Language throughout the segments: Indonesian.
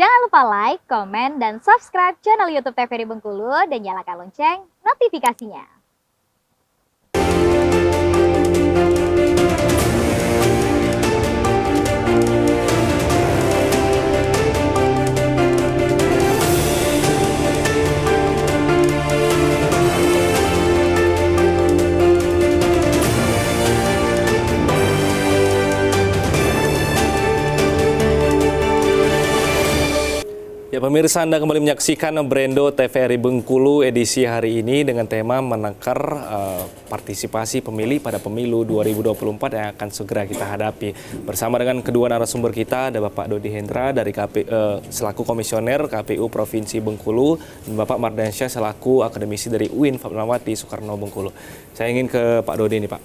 Jangan lupa like, komen, dan subscribe channel YouTube TVRI Bengkulu dan nyalakan lonceng notifikasinya. Ya pemirsa, Anda kembali menyaksikan Brendo TVRI Bengkulu edisi hari ini dengan tema menakar partisipasi pemilih pada pemilu 2024 yang akan segera kita hadapi. Bersama dengan kedua narasumber kita, ada Bapak Dodi Hendra dari selaku Komisioner KPU Provinsi Bengkulu dan Bapak Mardiansyah selaku akademisi dari UIN Fatmawati Soekarno Bengkulu. Saya ingin ke Pak Dodi ini Pak,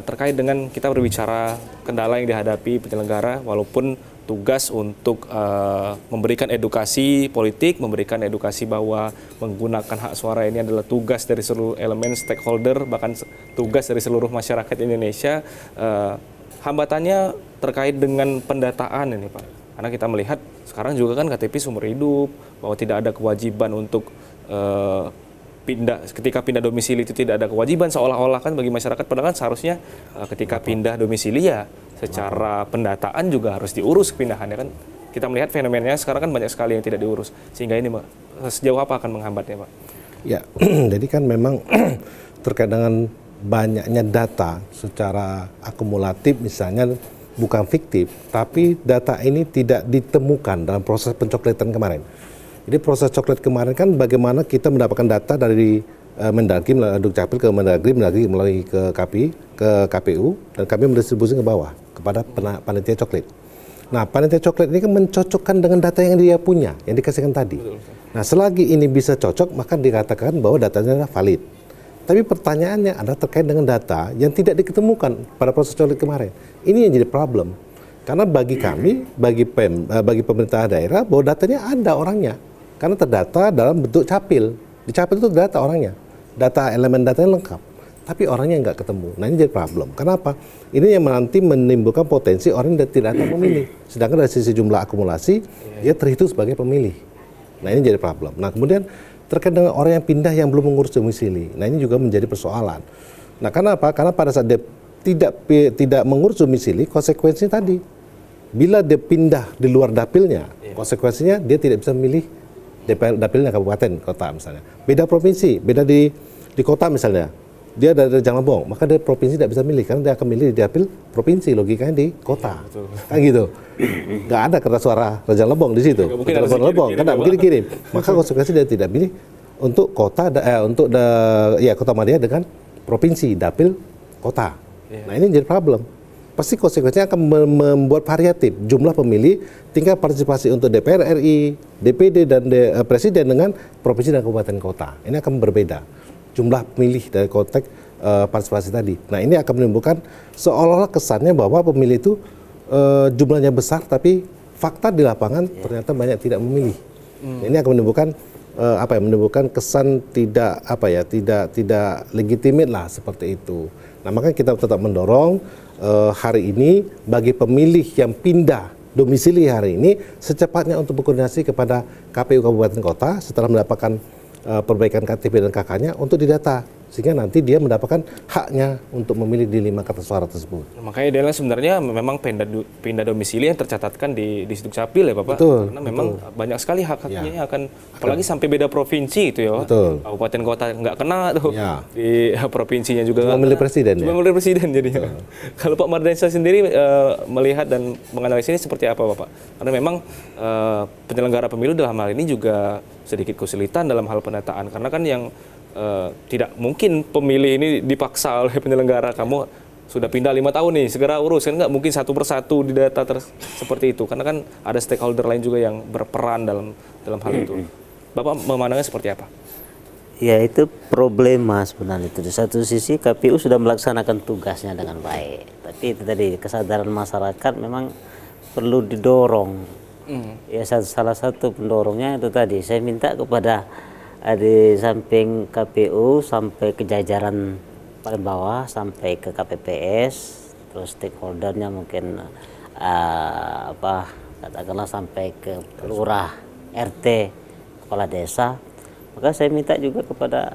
terkait dengan kita berbicara kendala yang dihadapi penyelenggara walaupun tugas untuk memberikan edukasi politik, memberikan edukasi bahwa menggunakan hak suara ini adalah tugas dari seluruh elemen stakeholder, bahkan tugas dari seluruh masyarakat Indonesia. Hambatannya terkait dengan pendataan ini Pak, karena kita melihat sekarang juga kan KTP seumur hidup, bahwa tidak ada kewajiban untuk ketika pindah domisili itu tidak ada kewajiban seolah-olah kan bagi masyarakat, padahal kan seharusnya ketika pindah domisili ya secara pendataan juga harus diurus kepindahannya kan. Kita melihat fenomenanya sekarang kan banyak sekali yang tidak diurus, sehingga ini Pak, sejauh apa akan menghambatnya Pak? Ya, jadi kan memang terkait dengan banyaknya data secara akumulatif misalnya bukan fiktif, tapi data ini tidak ditemukan dalam proses pencokletan kemarin. Jadi proses coklat kemarin kan bagaimana kita mendapatkan data dari Mendagri melalui Dukcapil ke Mendagri melalui ke KPU, dan kami mendistribusi ke bawah kepada panitia coklat. Nah, panitia coklat ini kan mencocokkan dengan data yang dia punya, yang dikasihkan tadi. Nah, selagi ini bisa cocok, maka dikatakan bahwa datanya adalah valid. Tapi pertanyaannya adalah terkait dengan data yang tidak diketemukan pada proses coklat kemarin. Ini yang jadi problem. Karena bagi kami, bagi pemerintah daerah, bahwa datanya ada orangnya. Karena terdata dalam bentuk capil. Di capil itu data orangnya. Data elemen datanya lengkap. Tapi orangnya nggak ketemu. Nah ini jadi problem. Kenapa? Ini yang nanti menimbulkan potensi orang yang tidak akan memilih. Sedangkan dari sisi jumlah akumulasi, dia terhitung sebagai pemilih. Nah ini jadi problem. Nah kemudian terkait dengan orang yang pindah yang belum mengurus domisili. Nah ini juga menjadi persoalan. Nah kenapa? Karena pada saat dia tidak mengurus domisili, konsekuensinya tadi. Bila dia pindah di luar dapilnya, konsekuensinya dia tidak bisa memilih dapilnya kabupaten, kota misalnya. Beda provinsi, beda di kota misalnya. Dia dari Rejang Lebong, maka dia provinsi tidak bisa milih karena dia akan milih di dapil provinsi, logikanya di kota. Kan gitu. Nggak ada kertas suara Rejang Lebong di situ. Rejang Lebong kan nggak mungkin dikirim. Maka konsekuensi dia tidak pilih untuk kota Kota Madia dengan provinsi, dapil kota. Nah ini jadi problem. Pasti konsekuensinya akan membuat variatif jumlah pemilih, tingkat partisipasi untuk DPR RI, DPD dan Presiden dengan provinsi dan kabupaten kota. Ini akan berbeda jumlah pemilih dari konteks partisipasi tadi. Nah ini akan menimbulkan seolah-olah kesannya bahwa pemilih itu jumlahnya besar, tapi fakta di lapangan ternyata banyak tidak memilih. Ini akan menimbulkan menimbulkan kesan tidak legitimate lah seperti itu. Nah maka kita tetap mendorong hari ini bagi pemilih yang pindah domisili hari ini secepatnya untuk berkoordinasi kepada KPU Kabupaten Kota setelah mendapatkan perbaikan KTP dan KK-nya untuk didata, sehingga nanti dia mendapatkan haknya untuk memilih di 5 kertas suara tersebut. Makanya idealnya sebenarnya memang pindah domisili yang tercatatkan di Dukcapil ya Bapak. Betul, karena memang banyak sekali hak-haknya yang akan, apalagi sampai beda provinsi itu ya. Betul. Kabupaten kota nggak kena tuh. Di provinsinya juga cuma milih presiden. Cuma milih presiden jadinya. Kalau Pak Mardiansyah sendiri melihat dan menganalisis ini seperti apa Bapak? Karena memang penyelenggara pemilu dalam hal ini juga sedikit kesulitan dalam hal pendataan, karena kan yang tidak mungkin pemilih ini dipaksa oleh penyelenggara, kamu sudah pindah 5 tahun nih segera urus, kan nggak mungkin satu persatu di data seperti itu, karena kan ada stakeholder lain juga yang berperan dalam hal itu. Bapak memandangnya seperti apa? Ya itu problema sebenarnya itu. Di satu sisi KPU sudah melaksanakan tugasnya dengan baik, tapi itu tadi kesadaran masyarakat memang perlu didorong. Ya salah satu pendorongnya itu tadi saya minta kepada di samping KPU sampai ke jajaran paling bawah sampai ke KPPS, terus stakeholdernya mungkin katakanlah sampai ke lurah, RT, kepala desa. Maka saya minta juga kepada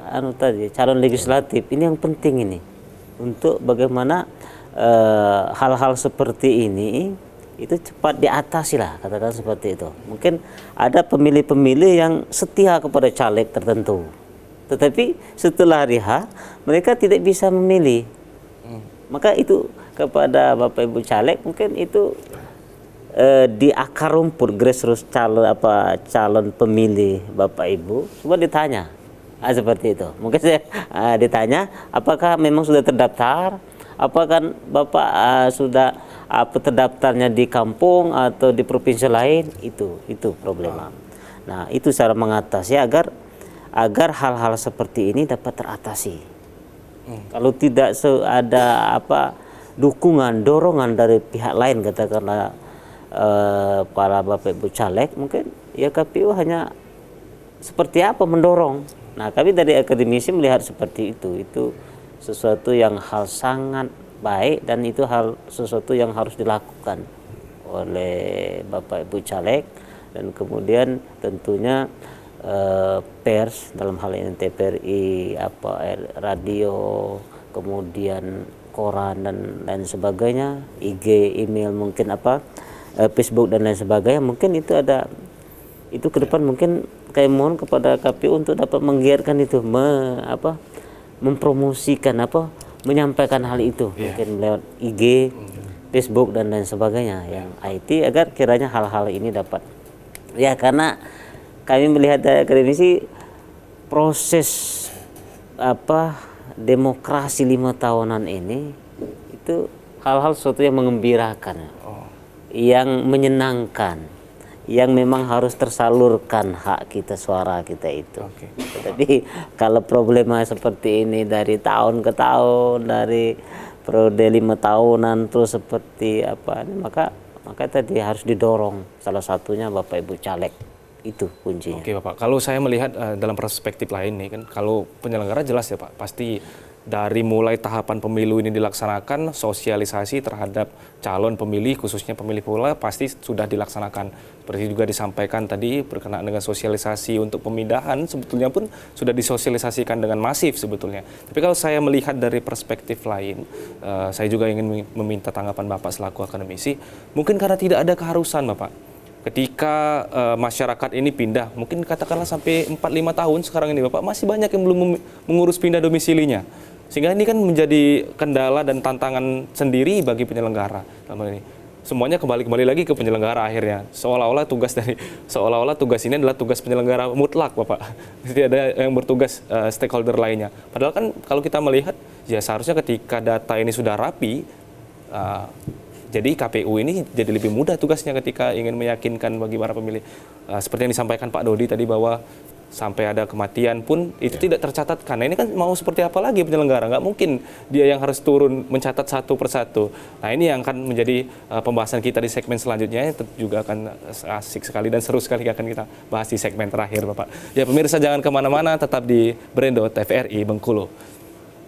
calon legislatif, ini yang penting ini untuk bagaimana hal-hal seperti ini itu cepat diatasi lah, katakan seperti itu. Mungkin ada pemilih-pemilih yang setia kepada caleg tertentu, tetapi setelah hari H mereka tidak bisa memilih. Maka itu kepada Bapak Ibu caleg mungkin itu di akar rumput grassroots calon pemilih Bapak Ibu coba ditanya seperti itu. Mungkin saya ditanya apakah memang sudah terdaftar, apakah Bapak sudah terdaftarnya di kampung atau di provinsi lain, itu problema. Nah, itu cara mengatasi agar hal-hal seperti ini dapat teratasi. Kalau tidak ada dukungan, dorongan dari pihak lain, katakanlah para Bapak Ibu caleg, mungkin ya KPU hanya seperti apa mendorong. Nah, kami dari akademisi melihat seperti itu sesuatu yang hal sangat baik, dan itu sesuatu yang harus dilakukan oleh Bapak Ibu caleg, dan kemudian tentunya pers dalam hal ini TVRI, radio, kemudian koran dan lain sebagainya, IG, email, mungkin Facebook dan lain sebagainya. Mungkin itu ke depan mungkin kayak mohon kepada KPU untuk dapat menggiatkan itu, mempromosikan menyampaikan hal itu, mungkin lewat IG, Facebook dan lain sebagainya yang IT, agar kiranya hal-hal ini dapat karena kami melihat dari akademisi proses demokrasi 5 tahunan ini itu hal-hal sesuatu yang mengembirakan, yang menyenangkan, yang memang harus tersalurkan hak kita, suara kita itu. Tetapi kalau problema seperti ini dari tahun ke tahun, dari periode 5 tahunan terus seperti maka tadi harus didorong, salah satunya Bapak Ibu caleg. Itu kuncinya. Oke Bapak, kalau saya melihat dalam perspektif lain nih kan, kalau penyelenggara jelas ya Pak, pasti dari mulai tahapan pemilu ini dilaksanakan, sosialisasi terhadap calon pemilih, khususnya pemilih pula pasti sudah dilaksanakan. Seperti juga disampaikan tadi berkenaan dengan sosialisasi untuk pemindahan, sebetulnya pun sudah disosialisasikan dengan masif sebetulnya. Tapi kalau saya melihat dari perspektif lain, saya juga ingin meminta tanggapan Bapak selaku akademisi, mungkin karena tidak ada keharusan Bapak. Ketika masyarakat ini pindah, mungkin katakanlah sampai 4-5 tahun sekarang ini Bapak, masih banyak yang belum mengurus pindah domisilinya. Sehingga ini kan menjadi kendala dan tantangan sendiri bagi penyelenggara. Ini semuanya kembali lagi ke penyelenggara akhirnya. Seolah-olah tugas ini adalah tugas penyelenggara mutlak Bapak. Tidak ada yang bertugas stakeholder lainnya. Padahal kan kalau kita melihat, ya seharusnya ketika data ini sudah rapi, jadi KPU ini jadi lebih mudah tugasnya ketika ingin meyakinkan bagi para pemilih. Seperti yang disampaikan Pak Dodi tadi, bahwa sampai ada kematian pun itu tidak tercatatkan. Nah ini kan mau seperti apa lagi penyelenggara? Nggak mungkin dia yang harus turun mencatat satu persatu. Nah ini yang akan menjadi pembahasan kita di segmen selanjutnya, juga akan asik sekali dan seru sekali akan kita bahas di segmen terakhir Bapak. Ya pemirsa, jangan kemana-mana, tetap di Brendo TVRI Bengkulu.